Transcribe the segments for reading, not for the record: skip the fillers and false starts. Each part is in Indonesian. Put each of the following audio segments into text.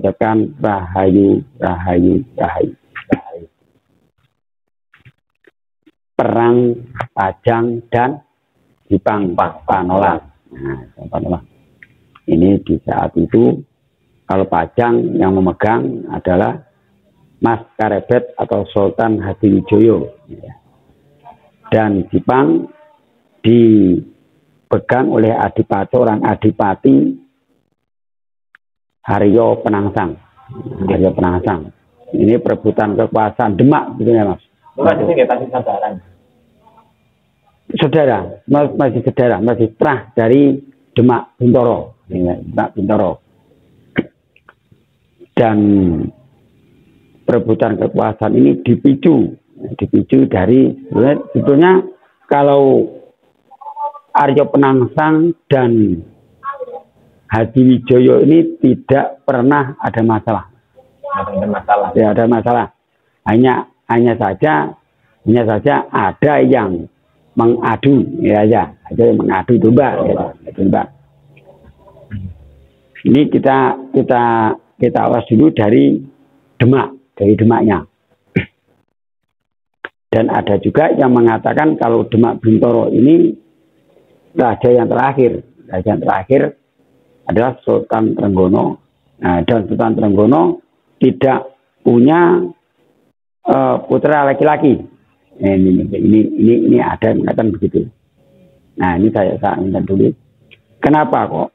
mengucapkan Rahayu, Rahayu, Rahayu. Perang Pajang dan Jipang Panolan. Nah, Panolan. Ini di saat itu kalau Pajang yang memegang adalah Mas Karebet atau Sultan Hadiwijoyo. Dan Jipang dipegang oleh seorang adipati Haryo Penangsang. Haryo Penangsang. Ini perebutan kekuasaan Demak, gitu ya Mas. Masih nggak pasti saudara, masih saudara, masih pernah dari Demak Bintoro, Demak Bintoro. Dan perebutan kekuasaan ini dipicu dari sebetulnya kalau Aryo Penangsang dan Hadiwijoyo ini tidak pernah ada masalah. Ya, ada masalah. Hanya saja ada yang mengadu, ya aja, ada yang mengadu domba, ya, domba. Ini kita awas dulu dari Demaknya. Dan ada juga yang mengatakan kalau Demak Bintoro ini raja yang terakhir adalah Sultan Trenggono. Nah, dan Sultan Trenggono tidak punya putra laki-laki. Ini ada yang mengatakan begitu. Nah, ini saya ingat dulu. Kenapa kok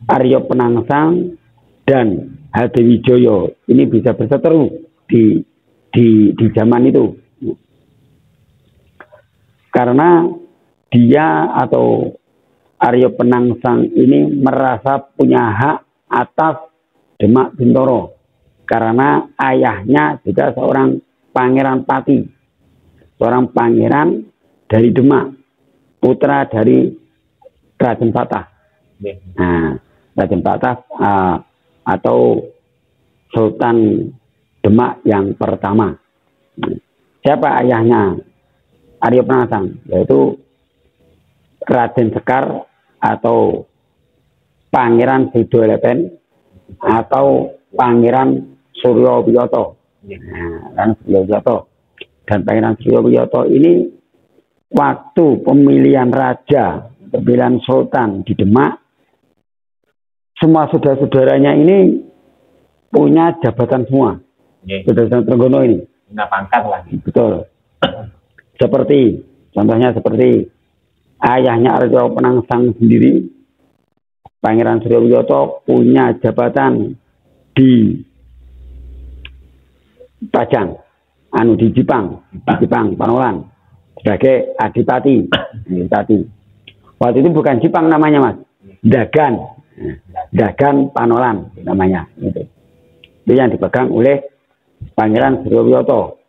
Aryo Penangsang dan Hadiwijoyo ini bisa berseteru di zaman itu? Karena dia atau Aryo Penangsang ini merasa punya hak atas Demak Bintoro. Karena ayahnya juga seorang pangeran Pati, seorang pangeran dari Demak, putra dari Raden Patah. Nah, Raden Patah atau Sultan Demak yang pertama. Siapa ayahnya Aryo Penangsang? Yaitu Raden Sekar atau Pangeran Sidolepen atau Pangeran Suryowiyoto. Dan Pangeran Suryowiyoto ini waktu pemilihan raja, pemilihan sultan di Demak, semua saudara-saudaranya ini punya jabatan semua. Saudara Trenggono ini. Punya pangkat lagi. Betul. Contohnya seperti ayahnya Aryo Penangsang sendiri, Pangeran Suryowiyoto punya jabatan di Pajang, di Jipang Panolan sebagai adipati. Waktu itu bukan Jipang namanya Mas, Dagan Panolan namanya. Itu yang dipegang oleh Pangeran Suryowiyoto.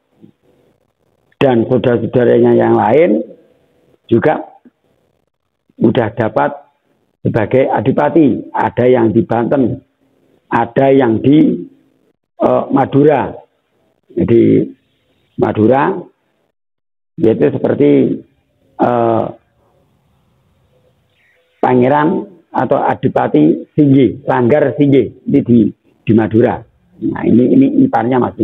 Dan saudara-saudaranya yang lain juga sudah dapat sebagai adipati. Ada yang di Banten, ada yang di Madura. Jadi Madura yaitu seperti pangeran atau adipati Singgi, Langgar Singgi di Madura. Nah, ini iparnya Mas,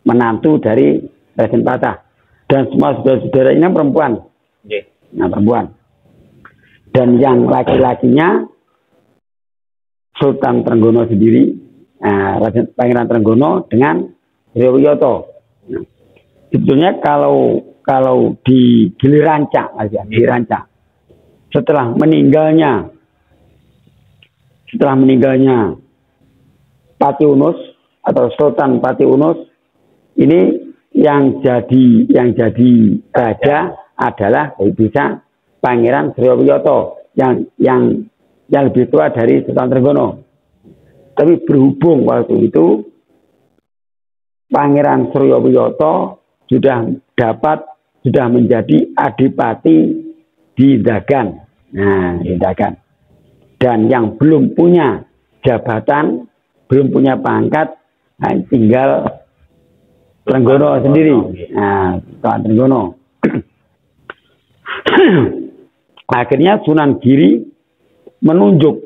menantu dari Raden Patah. Dan semua saudara-saudara ini perempuan. Nah, perempuan. Dan yang laki-lakinya Sultan Trenggono sendiri, Pangeran Trenggono dengan Suryowiyoto. Nah, sebetulnya kalau di Giliranca, setelah meninggalnya Patiunus atau Sultan Patiunus, ini yang jadi raja adalah bisa Pangeran Suryowiyoto yang lebih tua dari Sultan Trenggono. Tapi berhubung waktu itu Pangeran Suryowiyoto sudah menjadi adipati di Dagan. Nah, di Dagan. Dan yang belum punya jabatan, belum punya pangkat, tinggal Trenggono sendiri. Nah, Trenggono. Akhirnya Sunan Giri menunjuk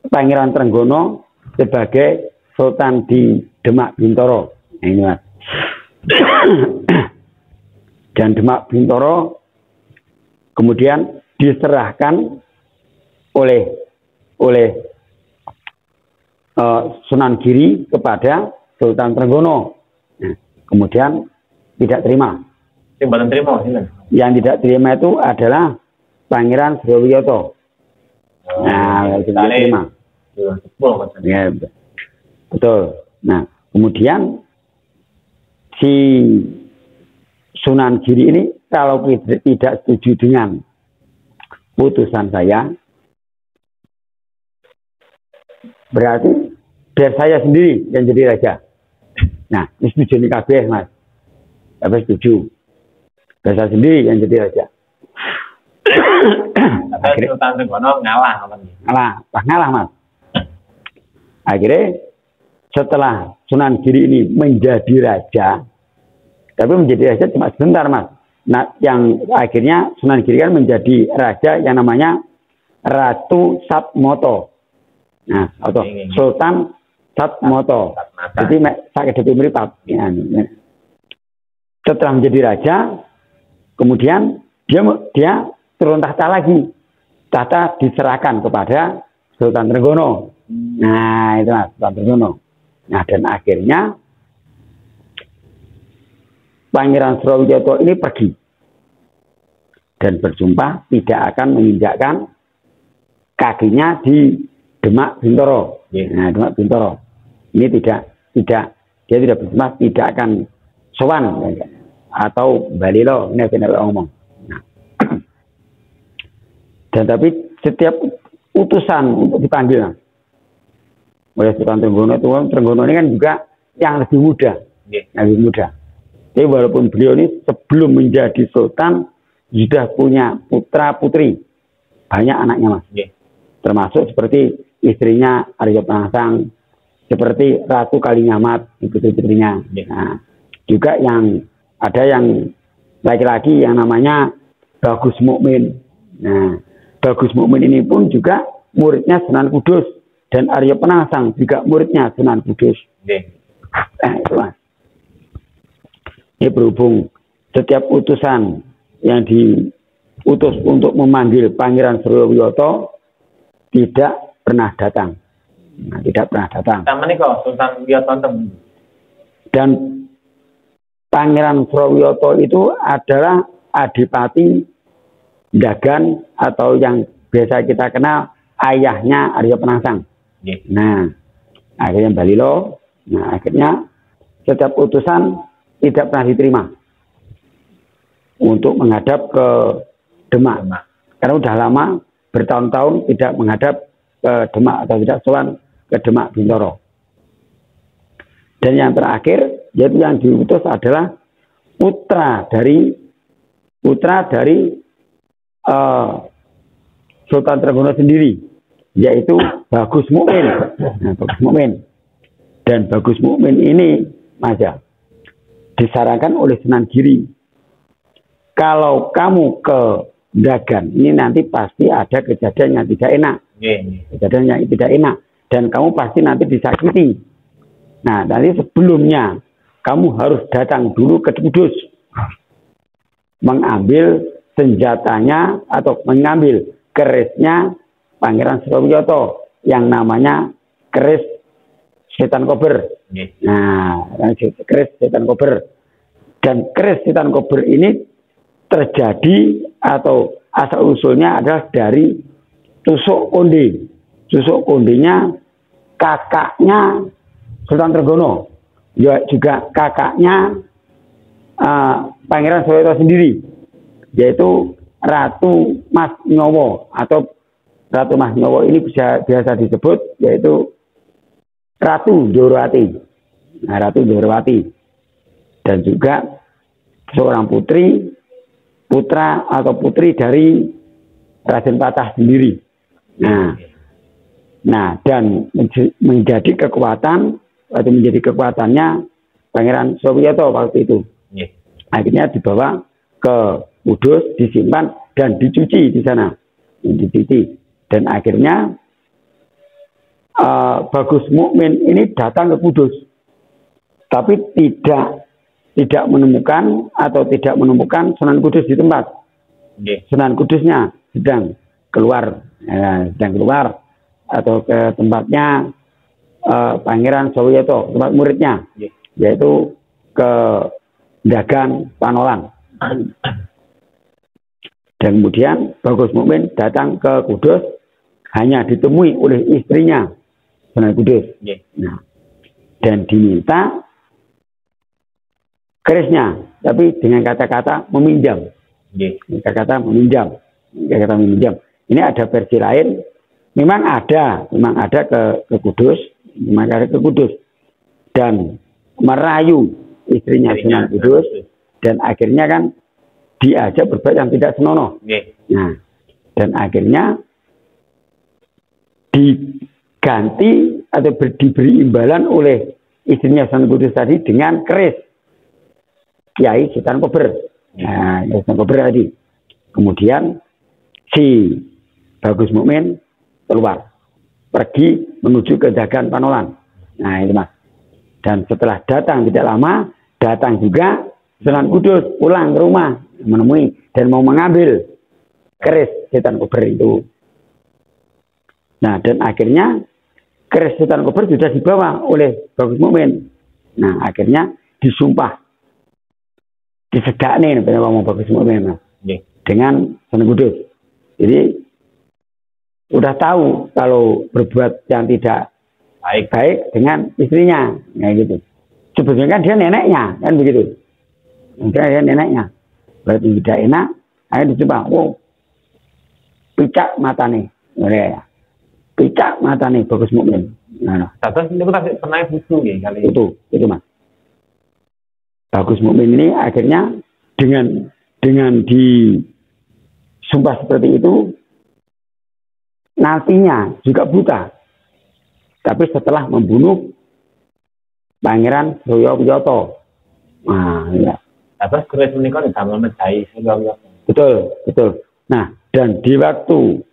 Pangeran Trenggono sebagai Sultan di Demak Bintoro. Nah, ini Mas. Dan Demak Bintoro kemudian diserahkan oleh Sunan Giri kepada Sultan Trenggono. Nah, kemudian tidak terima. Yang tidak terima itu adalah Pangeran Sriwiyoto. Nah, tidak terima. Ya, betul. Nah, kemudian si Sunan Giri ini kalau tidak setuju dengan putusan saya, berarti biar saya sendiri yang jadi raja. Nah, ini setuju nih kabeh, Mas. Tapi setuju. Biar saya sendiri yang jadi raja. Akhirnya Sultan Trenggono ngalah. Ngalah, Mas. Akhirnya setelah Sunan Giri ini menjadi raja, tapi menjadi raja cuma sebentar, Mas. Nah, yang akhirnya Sunan Giri kan menjadi raja yang namanya Ratu Satmoto. Nah, atau Sultan Satmoto. Jadi sakit depi mripat. Setelah menjadi raja, kemudian dia turun tahta lagi. Tahta diserahkan kepada Sultan Trenggono. Nah, itu Mas, Sultan Trenggono. Nah, dan akhirnya Pangeran Sriwiyoto ini pergi dan bersumpah tidak akan menginjakkan kakinya di Demak Bintoro. Nah, Demak Bintoro ini tidak dia tidak bersumpah tidak akan sowan atau balilo, ini benar ngomong. Nah. Dan tapi setiap utusan untuk dipanggil oleh Sultan Trenggono ini kan juga yang lebih muda, lebih muda. Jadi walaupun beliau ini sebelum menjadi sultan sudah punya putra putri, banyak anaknya, Mas. Termasuk seperti istrinya Arya Penangsang, seperti Ratu Kalinyamat, putri-putrinya. Nah, juga yang ada yang laki-laki yang namanya Bagus Mukmin. Nah, Bagus Mukmin ini pun juga muridnya Sunan Kudus, dan Arya Penangsang juga muridnya Sunan Kudus. Nah, itu Mas. Ini berhubung setiap utusan yang diutus untuk memanggil Pangeran Sriwiyoto tidak pernah datang. Nah, tidak pernah datang. Dan Pangeran Sriwiyoto itu adalah Adipati Dagan atau yang biasa kita kenal ayahnya Arya Penangsang. Nah, akhirnya balilo. Nah, akhirnya setiap utusan tidak pernah diterima untuk menghadap ke Demak. Karena sudah lama bertahun-tahun tidak menghadap ke Demak atau tidak sowan ke Demak Bintoro. Dan yang terakhir yaitu yang diutus adalah putra dari Sultan Trenggono sendiri, yaitu Bagus Mukmin. Nah, Bagus Mukmin. Dan Bagus Mukmin ini Mas, disarankan oleh Sunan Giri, kalau kamu ke Dagan ini nanti pasti ada kejadian yang tidak enak, kejadian yang tidak enak, dan kamu pasti nanti disakiti. Nah, nanti sebelumnya kamu harus datang dulu ke Kudus, mengambil senjatanya atau mengambil kerisnya Pangeran Sriwiyoto yang namanya keris Setan Kober. Nah, keris Setan Kober. Dan keris Setan Kober ini terjadi atau asal usulnya adalah dari tusuk konde. Tusuk kondenya kakaknya Sultan Trenggono, juga kakaknya Pangeran Sriwiyoto sendiri, yaitu Ratu Mas Nyowo, atau Ratu Mas Nyowo ini biasa disebut yaitu Ratu Ndorowati. Nah, Ratu Ndorowati. Dan juga seorang putra atau putri dari Raden Patah sendiri. Nah, dan menjadi kekuatannya Pangeran Sriwiyoto waktu itu. Akhirnya dibawa ke Kudus, disimpan dan dicuci di sana, dicuci. Dan akhirnya Bagus Mukmin ini datang ke Kudus, tapi tidak menemukan Sunan Kudus di tempat. Sunan Kudusnya sedang keluar, atau ke tempatnya Pangeran Sowiyoto, tempat muridnya, yaitu ke Dagan Panolan. Dan kemudian Bagus Mukmin datang ke Kudus, hanya ditemui oleh istrinya Sunan Kudus. Nah, dan diminta kerisnya, tapi dengan kata-kata meminjam. Kata-kata meminjam. Ini ada versi lain. Memang ada ke Kudus, dan merayu istrinya Sunan Kudus, dan akhirnya kan diajak berbuat yang tidak senonoh. Nah, dan akhirnya diganti atau diberi imbalan oleh istrinya Sunan Kudus tadi dengan keris Kiai Sultan Kober. Nah, Sultan Kober tadi. Kemudian si Bagus Mukmin keluar, pergi menuju ke Dagan Panolan. Nah, itu Mas. Dan setelah datang tidak lama, datang juga Sunan Kudus pulang ke rumah, menemui dan mau mengambil keris Sultan Kober itu. Nah, dan akhirnya keris Sultan Kober sudah dibawa oleh Bagus Mukmin. Nah, akhirnya disumpah, disedakne ngomong Bagus Mukmin dengan Sunan Kudus. Jadi udah tahu kalau berbuat yang tidak baik dengan istrinya, kayak gitu. Sebetulnya kan dia neneknya, kan begitu. Dia neneknya, berarti tidak enak. Akhirnya dicoba, picak matane, picak matane Bagus Mukmin. Nah, terus itu pernah butuh ya kali itu Mas. Bagus Mukmin ini akhirnya dengan disumpah seperti itu, nantinya juga buta. Tapi setelah membunuh Pangeran Sowiyoto. Nah, ya. Terus keris menikah ditambah mecahi Sowiyoto. Betul. Nah, dan di waktu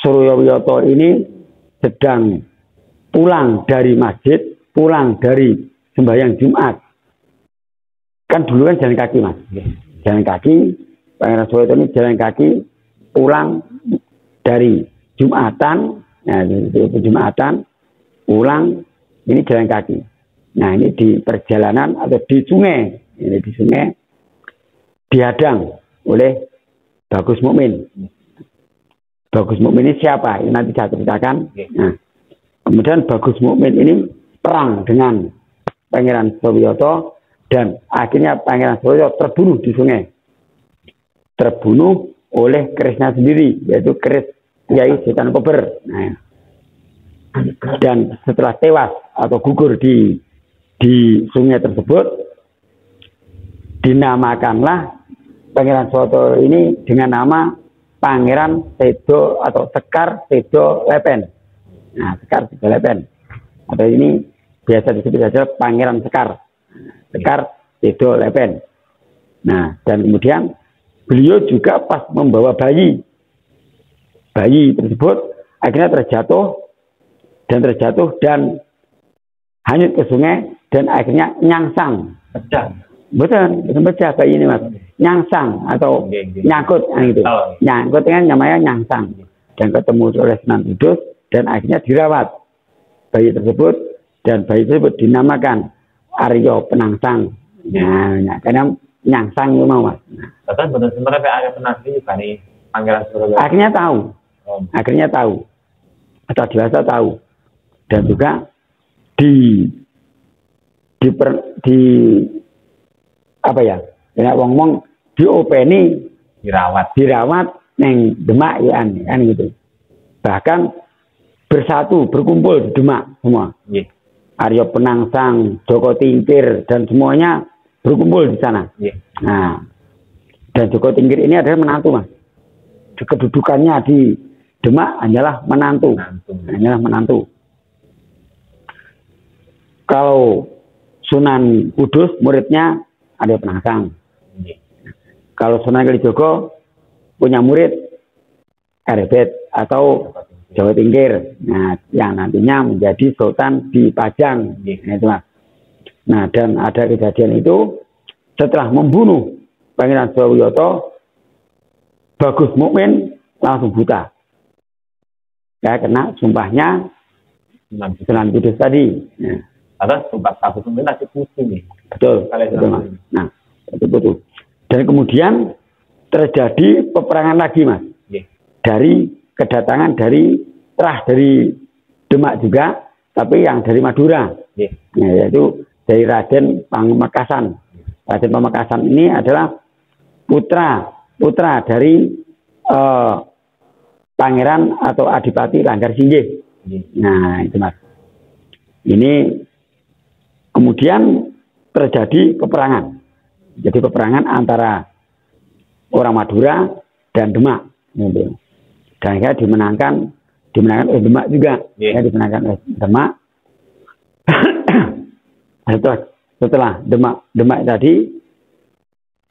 Sowiyoto ini sedang pulang dari masjid, pulang dari sembahyang Jumat. Kan dulu kan jalan kaki, Mas. Jalan kaki, Pangeran Sowiyoto ini jalan kaki pulang dari Jumatan, Jumatan pulang, ini jalan kaki. Nah, ini di perjalanan atau di sungai, dihadang oleh Bagus Mukmin. Bagus Mukmin ini siapa? Ini nanti saya ceritakan. Nah, kemudian Bagus Mukmin ini perang dengan Pangeran Sowiyoto, dan akhirnya Pangeran Sowiyoto terbunuh di sungai. Terbunuh oleh kerisnya sendiri, yaitu keris Kiai Sultan Kober. Nah, dan setelah tewas atau gugur di sungai tersebut, dinamakanlah Pangeran Sowiyoto ini dengan nama Pangeran Sedo atau Sekar Sedo Lepen. Nah, Sekar Sedo Lepen. Atau ini biasa disebut saja Pangeran Sekar. Sekar Sedo Lepen. Nah, dan kemudian beliau juga pas membawa bayi tersebut akhirnya terjatuh dan hanyut ke sungai, dan akhirnya nyangsang. Bukan pecah bayi ini, Mas. Nyangsang atau nyangkut, gitu. Nyangkut kan namanya nyangsang. Dan ketemu oleh Sunan Kudus, dan akhirnya dirawat bayi tersebut, dan bayi tersebut dinamakan Aryo Penangsang. Nah, karena nyangsang itu mau, Mas. Bahkan benar-benar Aryo Penangsang dari Pangeran Sowiyoto. Akhirnya tahu, atau dewasa tahu, dan juga di apa ya? Ya wong diopeni, dirawat neng Demak ya kan gitu. Bahkan berkumpul di Demak semua. Aryo Penangsang, Joko Tingkir, dan semuanya berkumpul di sana. Nah, dan Joko Tingkir ini adalah menantu, Mas. Kedudukannya di Demak hanyalah menantu. Kalau Sunan Kudus muridnya Aryo Penangsang. Kalau Sunan Kalijogo punya murid Karebet atau Jawa Tingkir. Nah, yang nantinya menjadi sultan di Pajang. Nah, itu Mas. Nah, dan ada kejadian itu setelah membunuh Pangeran Suwawiyoto, Bagus Mukmin langsung buta. Ya, kena sumpahnya Sunan Kudus tadi. Nah, karena sumpah Bagus Mukmin masih putih nih. betul, betul Mas. Nah, betul. Dan kemudian terjadi peperangan lagi Mas. Dari kedatangan dari Demak juga, tapi yang dari Madura. Nah, yaitu dari Raden Pamekasan. Raden Pamekasan ini adalah putra dari Pangeran atau Adipati Langgar Singgih. Nah, itu Mas. Ini kemudian terjadi peperangan. Jadi peperangan antara orang Madura dan Demak. Gitu. Dan akhirnya dimenangkan oleh Demak juga. Ya, dimenangkan oleh Demak. Setelah Demak tadi,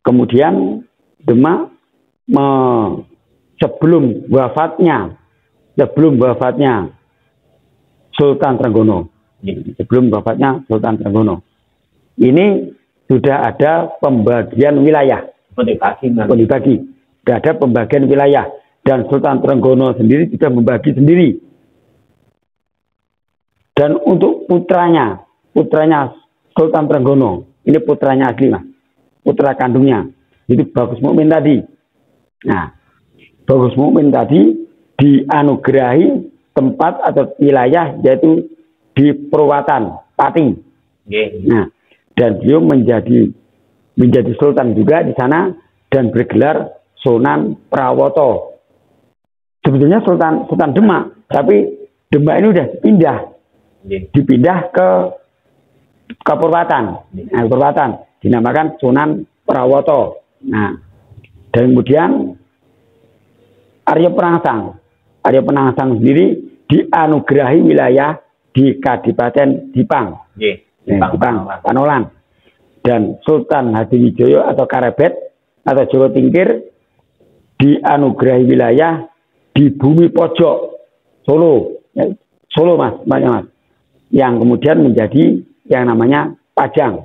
kemudian Demak sebelum wafatnya Sultan Trenggono. Sebelum wafatnya Sultan Trenggono. Ini sudah ada pembagian wilayah. Dibagi. Sudah ada pembagian wilayah. Dan Sultan Trenggono sendiri sudah membagi sendiri. Dan untuk putranya Sultan Trenggono, ini putranya asli Mas. Putra kandungnya. Itu Bagus Mukmin tadi. Nah, Bagus Mukmin tadi dianugerahi tempat atau wilayah yaitu di Purwatan, Pati. Nah, dan beliau menjadi sultan juga di sana dan bergelar Sunan Prawoto. Sebetulnya Sultan Demak, tapi Demak ini udah dipindah ke Purwatan. Nah, Purwatan dinamakan Sunan Prawoto. Nah, dan kemudian Arya Penangsang sendiri dianugerahi wilayah di Kadipaten Dipang. Dipang, Panolan. Dan Sultan Hadiwijoyo atau Karebet atau Jawa Tingkir dianugerahi wilayah di Bumi Pojok Solo Mas, yang kemudian menjadi yang namanya Pajang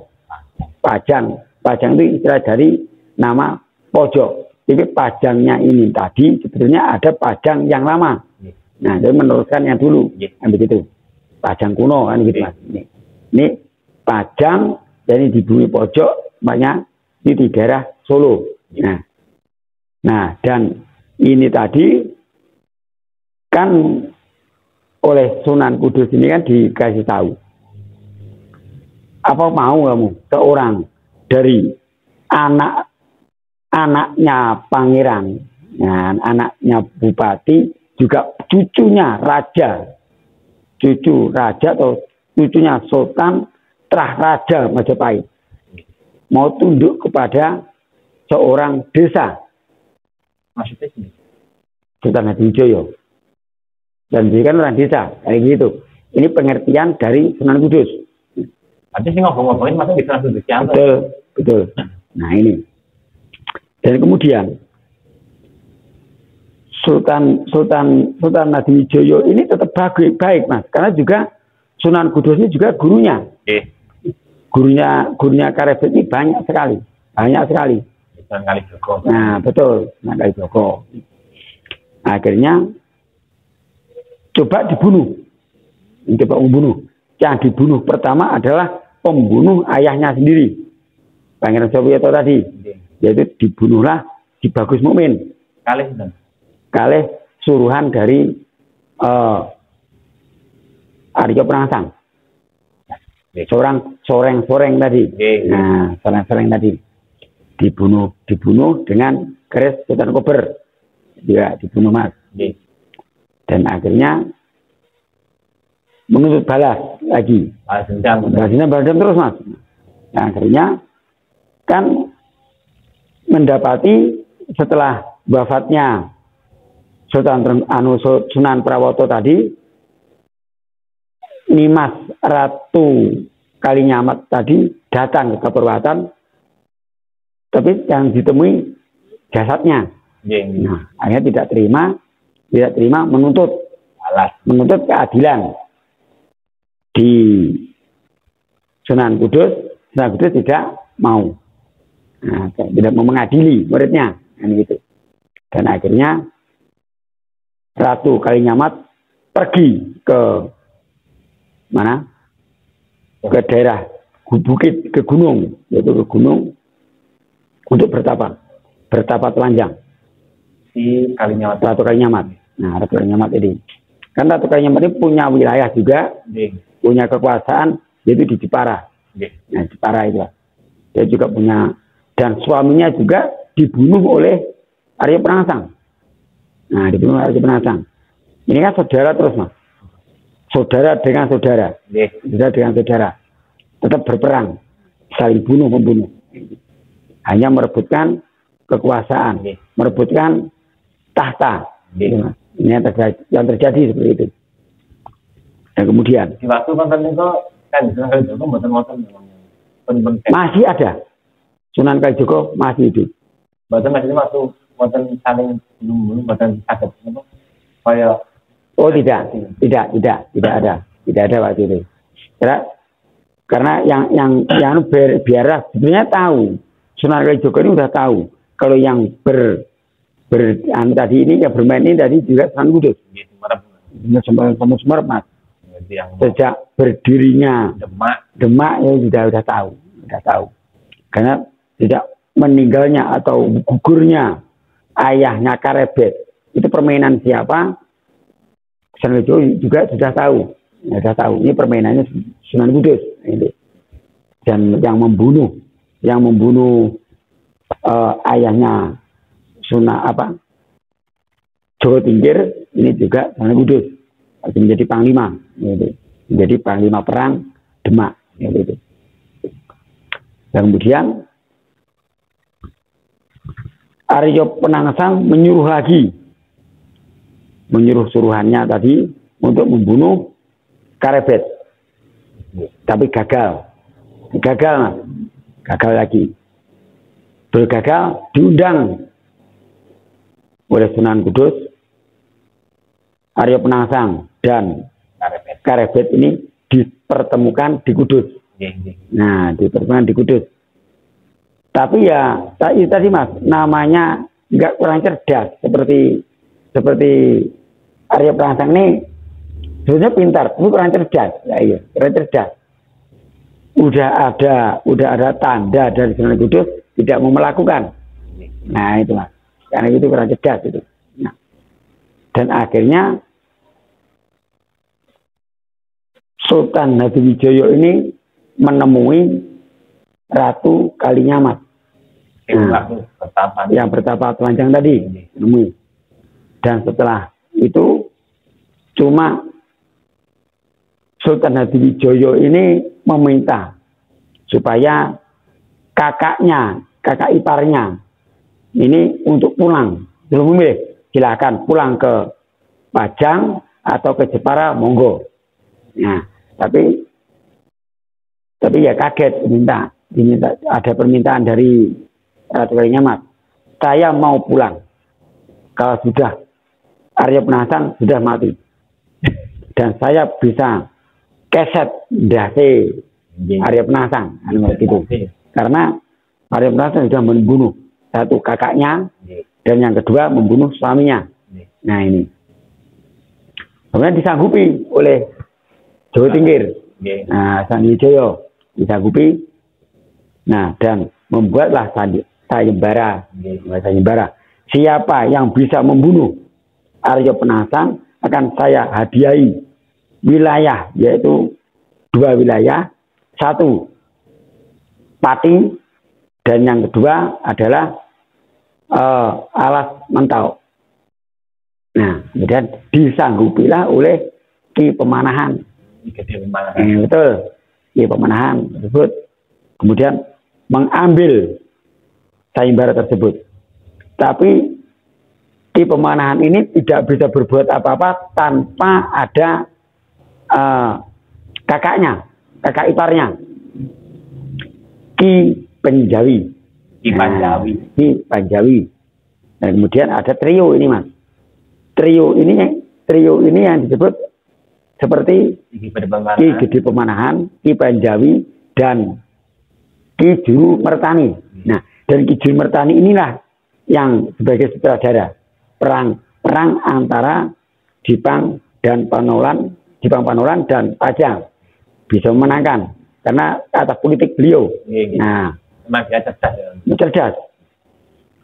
itu istilah dari nama pojok. Jadi Pajangnya ini tadi sebetulnya ada Pajang yang lama. Nah, jadi meneruskan yang dulu, begitu. Pajang kuno kan gitu Mas. Ini Pajang, jadi di Bumi Pojok banyak di daerah Solo. Nah, dan ini tadi kan oleh Sunan Kudus ini kan dikasih tahu. Apa mau kamu seorang dari anaknya pangeran, anaknya bupati, juga cucunya raja atau cucunya sultan Trah Raja Majapahit, mau tunduk kepada seorang desa. Maksudnya ini Sultan Hadiwijoyo. Dan dia kan orang desa, kayak gitu. Ini pengertian dari Sunan Kudus. Tapi sih ngomong-ngomongin masih di Sunan Kudus yang betul. Nah ini. Dan kemudian Sultan Hadiwijoyo ini tetap baik Mas, karena juga Sunan Kudus ini juga gurunya. Gurunya Karebet ini banyak sekali. Sunan Kalijogo. Nah, betul, Sunan Kalijogo. Akhirnya coba membunuh. Yang dibunuh pertama adalah pembunuh ayahnya sendiri, Pangeran Suwawiyoto tadi. Yaitu dibunuhlah di Bagus Mukmin. Kalih suruhan dari Arya Penangsang. Soreng tadi. Nah, soreng tadi dibunuh dengan keris Sultan Kober. Dia dibunuh Mas. Dan akhirnya menuntut balas lagi. Balas dendam terus Mas. Nah, akhirnya kan mendapati setelah wafatnya Sunan Prawoto tadi, Nimas Ratu Kalinyamat tadi datang ke Purwatan, tapi yang ditemui jasadnya. Nah, akhirnya tidak terima menuntut menuntut keadilan di Sunan Kudus tidak mau, tidak mau mengadili muridnya, gitu. Dan akhirnya Ratu Kalinyamat pergi ke mana? Ke daerah bukit, ke gunung, yaitu ke gunung untuk bertapa telanjang. Si Kalinyamat. Ratu Kalinyamat. Nah, Ratu Kalinyamat ini. Kan Ratu Kalinyamat ini punya wilayah juga, punya kekuasaan, yaitu di Jepara. Nah, Jepara itu. Dia juga punya, dan suaminya juga dibunuh oleh Arya Penangsang. Nah, dibunuh oleh Arya Penangsang. Ini kan saudara terus, Mas. Saudara dengan saudara. Saudara dengan saudara. Tetap berperang. Saling bunuh-membunuh. Hanya merebutkan kekuasaan. Merebutkan tahta. Ini yang terjadi seperti itu. Dan kemudian. Di waktu konten itu, kan Sunan Kalijogo masih ada. Sunan Kalijogo masih hidup. Bahkan masih waktu konten saling bunuh-bunuh, bahkan sakit. Kayak oh tidak ada waktu itu. Karena yang biar sebenarnya tahu, Sunan Kalijogo ini udah tahu kalau yang tadi ini yang bermain ini tadi juga Sunan Kudus. Semerep, Mas. Sejak berdirinya Demak ya sudah tahu. Karena sejak meninggalnya atau gugurnya ayahnya Karebet itu permainan siapa? Sunan Kalijogo juga sudah tahu. Ini permainannya Sunan Kudus. Dan yang membunuh ayahnya Jawa Tingkir ini juga Sunan Kudus. Menjadi panglima, menjadi panglima perang Demak. Dan kemudian Arya Penangsang menyuruh suruhannya tadi untuk membunuh Karebet, tapi gagal lagi. Gagal diundang oleh Sunan Kudus, Arya Penangsang dan Karebet ini dipertemukan di Kudus. Nah, dipertemukan di Kudus. Tapi ya tadi Mas, namanya nggak kurang cerdas seperti Arya Penangsang ini sebenarnya pintar, tapi kurang cerdas. Ya iya, kurang cerdas. Udah ada tanda dari Sunan Kudus tidak mau melakukan. Nah itu Mas, karena itu kurang cerdas itu. Nah, dan akhirnya Sultan Hadiwijaya ini menemui Ratu Kalinyamat. Yang bertapa telanjang tadi. Menemui. Dan setelah itu cuma Sultan Hadiwijaya ini meminta supaya kakak iparnya ini untuk pulang. Belum memilih, silakan pulang ke Pajang atau ke Jepara, monggo. Nah, tapi ya kaget diminta ada permintaan dari Ratu Kalinyamat. Saya mau pulang. Kalau sudah Arya Penangsang sudah mati. Dan saya bisa keset dasi Arya Penangsang. Gitu. Karena Arya Penangsang sudah membunuh satu kakaknya dan yang kedua membunuh suaminya. Nah ini. Kemudian disanggupi oleh Jawa Tingkir. Nah, Sandiwijaya disanggupi. Nah, dan membuatlah sayembara. Siapa yang bisa membunuh Arya Penangsang akan saya hadiahi wilayah, yaitu 2 wilayah. 1 Pati dan yang kedua adalah Alas Mentau. Nah, kemudian disanggupilah oleh Ki Pemanahan. Betul, Ki Pemanahan tersebut kemudian mengambil sayembara tersebut. Tapi Ki Pemanahan ini tidak bisa berbuat apa-apa tanpa ada kakak iparnya, Ki Panjawi. Dan kemudian ada trio ini Mas. Trio ini trio ini yang disebut seperti Ki Gede Pemanahan, Ki Panjawi, dan Ki Juru Mertani. Nah, dari Ki Juru Mertani inilah yang sebagai sutradara perang antara Jipang Panolan dan Pajang bisa memenangkan karena atas politik beliau. Nah, memang dia cerdas. Cerdas.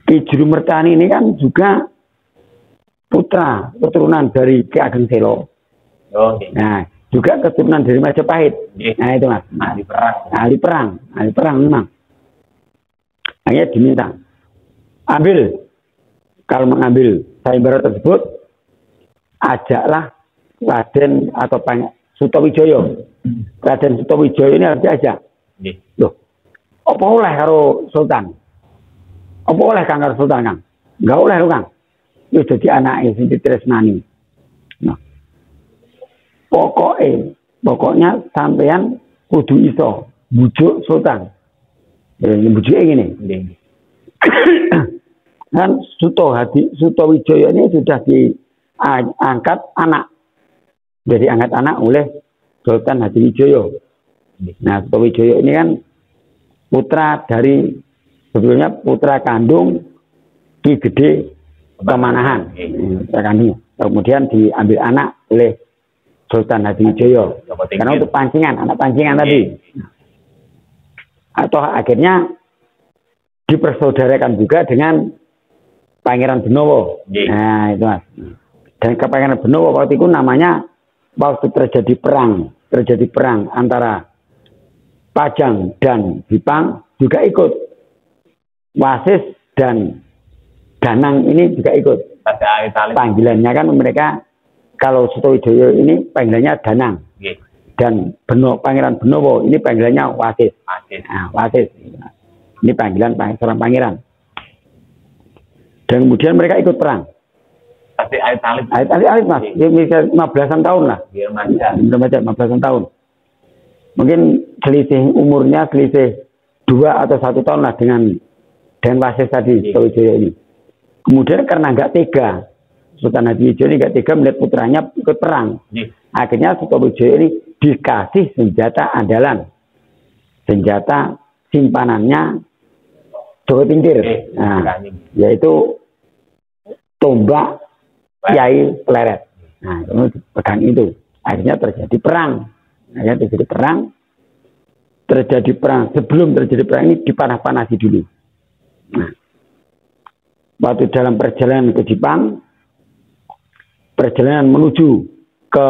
Ki Juru Mertani ini kan juga keturunan dari Ki Ageng Selo. Nah, juga keturunan dari Majapahit. Nah, itu Mas. Ahli perang memang. Hanya diminta kalau mengambil sayembara tersebut, ajaklah Raden atau Sutawijaya. Raden Sutawijaya ini harus diajak. Loh, apa oleh karo Sultan? Apa oleh Kang karo Sultan, Kang? Enggak oleh lho, Kang. Wis dadi anake sing ditresnani. Nah. Pokoknya sampean kudu iso bujuk Sultan. Bujuke ngene. Dan Sutawijaya ini sudah diangkat anak. Jadi angkat anak oleh Sultan Hadiwijaya. Nah, Sutawijaya ini kan putra dari sebetulnya putra kandung Ki Gede Pemanahan. Kemudian diambil anak oleh Sultan Hadiwijaya. Karena untuk anak pancingan tadi. Atau akhirnya dipersaudarakan juga dengan Pangeran Benowo. Nah, itu Mas. Dan ke Pangeran Benowo waktu itu namanya waktu terjadi perang antara Pajang dan Jipang juga ikut. Wasis dan Danang ini juga ikut. Panggilannya kan mereka kalau Sutawijaya ini panggilannya Danang. Dan Pangeran Benowo ini panggilannya Wasis. Nah, Wasis. Ini panggilan seorang pangeran. Dan kemudian mereka ikut perang. Alit Mas, ya, 15-an tahun lah. Remaja 15-an tahun. Mungkin selisih umurnya selisih 2 atau 1 tahun lah dengan Wasis tadi, Sutawijaya ini. Kemudian karena nggak tega, Sultan Hadiwijaya ini nggak tega melihat putranya ikut perang. Akhirnya Sutawijaya ini dikasih senjata andalan. Senjata simpanannya Jawa Tingkir. Nah, yaitu tombak Kiai Pleret. Nah, pegang itu. Akhirnya terjadi perang. Sebelum terjadi perang ini dipanah-panasi dulu. Nah, waktu dalam perjalanan ke Jipang, perjalanan menuju ke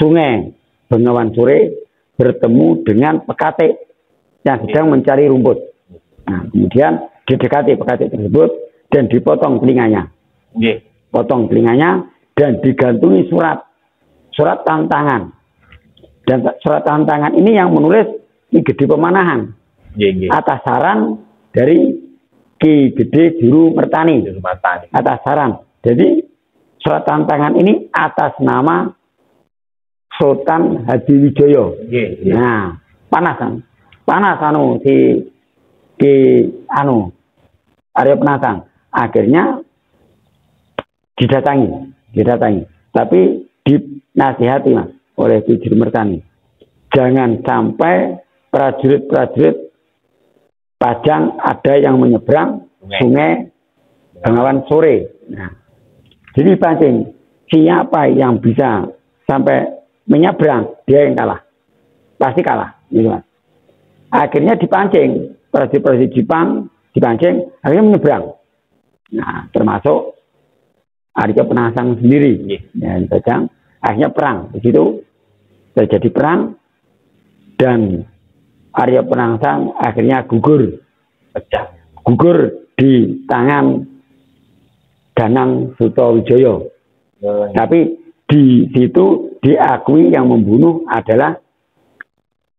Sungai Bengawan Sore bertemu dengan Pekate yang sedang mencari rumput. Nah, kemudian didekati Pekate tersebut dan dipotong telinganya. Potong telinganya dan digantungi surat tantangan. Dan surat tantangan ini yang menulis Ki Gede Pemanahan. Atas saran dari Ki Gede Juru Mertani. Atas saran. Jadi surat tantangan ini atas nama Sultan Hadiwijaya. Nah, panas si Arya Penantang. Akhirnya didatangi. Tapi dinasihati Mas oleh Ki Juru Mertani. Jangan sampai prajurit-prajurit Pajang ada yang menyeberang Sungai Bengawan Sore. Nah, jadi pancing siapa yang bisa sampai menyeberang dia yang kalah. Pasti kalah, gitu Mas. Akhirnya dipancing prajurit-prajurit Jipang dipancing akhirnya menyeberang. Nah, termasuk Arya Penantang sendiri dan Pajang akhirnya perang. Di situ terjadi perang dan Arya Penantang akhirnya gugur di tangan Danang Sutawijaya. Tapi di situ diakui yang membunuh adalah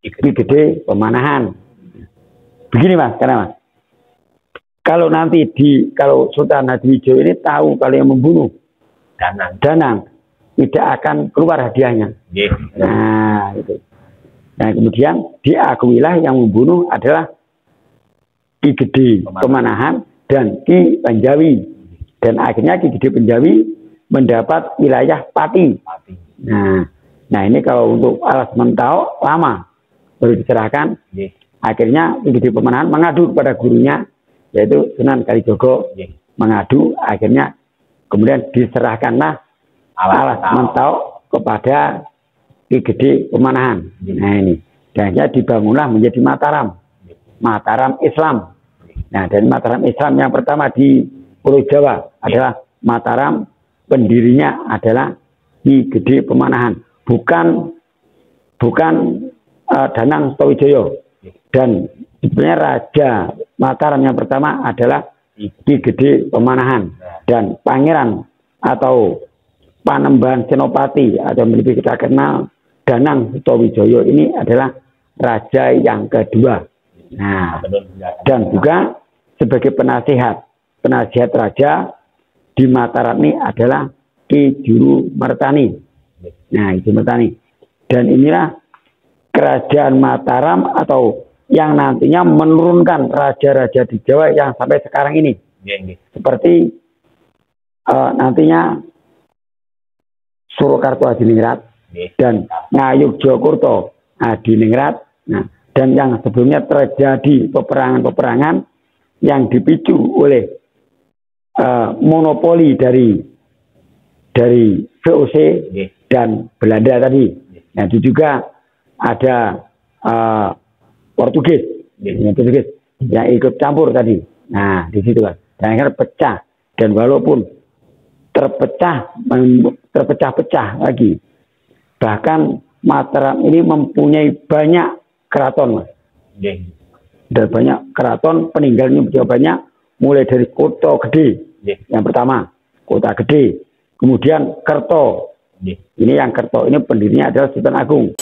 Ki Gede Pemanahan. Begini Mas, karena Mas, kalau nanti kalau Sultan Hadiwijaya ini tahu kalau yang membunuh Danang tidak akan keluar hadiahnya. Nah, itu. Nah, kemudian diakuilah yang membunuh adalah Ki Gede Pemanahan dan Ki Panjawi. Dan akhirnya Ki Gede Panjawi mendapat wilayah Pati. Pati. Nah ini kalau untuk Alas Mentau lama baru diserahkan. Akhirnya Ki Gede Pemanahan mengadu kepada gurunya yaitu Sunan Kalijogo, mengadu, akhirnya kemudian diserahkanlah Alas Mentau kepada Ki Gede Pemanahan. Nah ini, dan akhirnya dibangunlah menjadi Mataram Islam. Nah dari Mataram Islam yang pertama di Pulau Jawa adalah Mataram, pendirinya adalah Ki Gede Pemanahan, bukan Danang Sutawijaya. Dan sebenarnya Raja Mataram yang pertama adalah Ki Gede Pemanahan, dan Pangeran atau Panembahan Senopati atau lebih kita kenal Danang Sutawijaya ini adalah raja yang kedua. Nah, dan juga sebagai penasihat raja di Mataram ini adalah Ki Juru Mertani. Nah, Juru Mertani. Dan inilah Kerajaan Mataram atau yang nantinya menurunkan raja-raja di Jawa yang sampai sekarang ini. Seperti nantinya Surakarta Hadiningrat dan Ngayogyakarta Hadiningrat. Nah, dan yang sebelumnya terjadi peperangan-peperangan yang dipicu oleh monopoli dari VOC dan Belanda tadi. Nah, itu juga ada Portugis yang ikut campur tadi. Nah, di situ kan. Dan akhirnya pecah. Dan walaupun terpecah-pecah lagi, bahkan Mataram ini mempunyai banyak keraton, Mas. Dan banyak keraton, peninggalnya juga banyak, mulai dari Kota Gede. Yang pertama, Kota Gede. Kemudian Kerto. Ini yang Kerto ini pendirinya adalah Sultan Agung.